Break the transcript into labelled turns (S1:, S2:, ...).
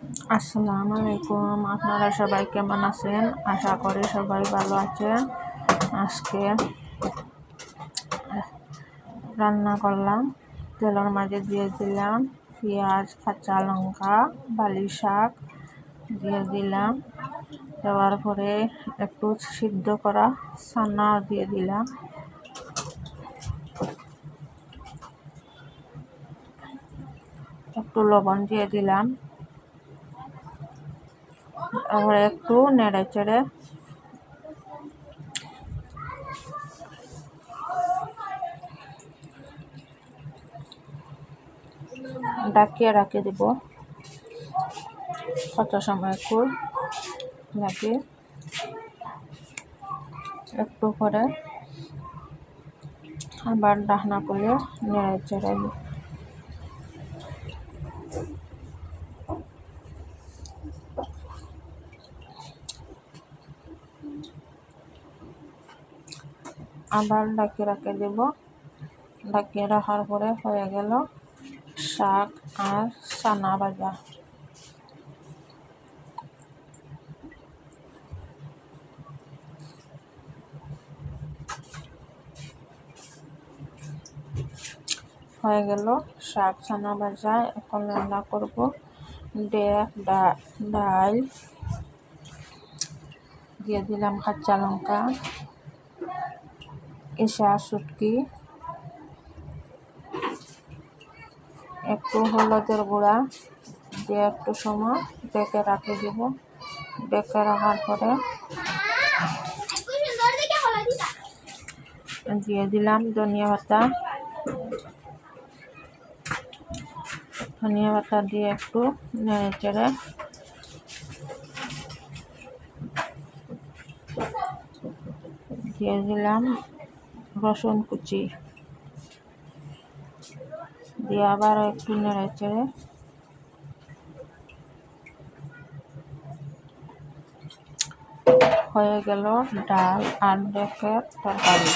S1: আসসালামু আলাইকুম, আপনারা সবাই কেমন আছেন? আশা করি সবাই ভালো আছেন। আজকে রান্না করলাম, তেলের মাঝে দিয়ে দিলাম পেঁয়াজ, কাঁচা লঙ্কা, বালি শাক দিয়ে দিলাম। দেওয়ার পরে একটু সিদ্ধ করা চানা দিয়ে দিলাম। একটু লবণ দিয়ে দিলাম। তারপরে একটু নেড়ে চেড়ে ডাকিয়ে রাখে দেব কত সময় খুব লাগে। একটু করে আবার ঢাকনা করে নেড়ে চেড়ে আবার ডাকিয়ে রাখে দেব। ডাকিয়ে রাখার পরে হয়ে গেল শাক আর চানা ভাজা। হয়ে গেল শাক চানা ভাজা। এখন রান্না করব ডাল দিয়ে দিলাম, কাঁচা লঙ্কা, এসা শুটকি, একটু হলুদের গুঁড়া দিয়ে একটু সময় ডেকে রাখে দেব। ডেকে রাখার পরে দিয়ে দিলাম ধনিয়া পাতা দিয়ে একটু নেড়ে চেড়ে দিয়ে দিলাম রসুন কুচি দিয়ে আবার একটু নেড়ে চেড়ে হয়ে গেল ডাল আর ডেকের তরকারি।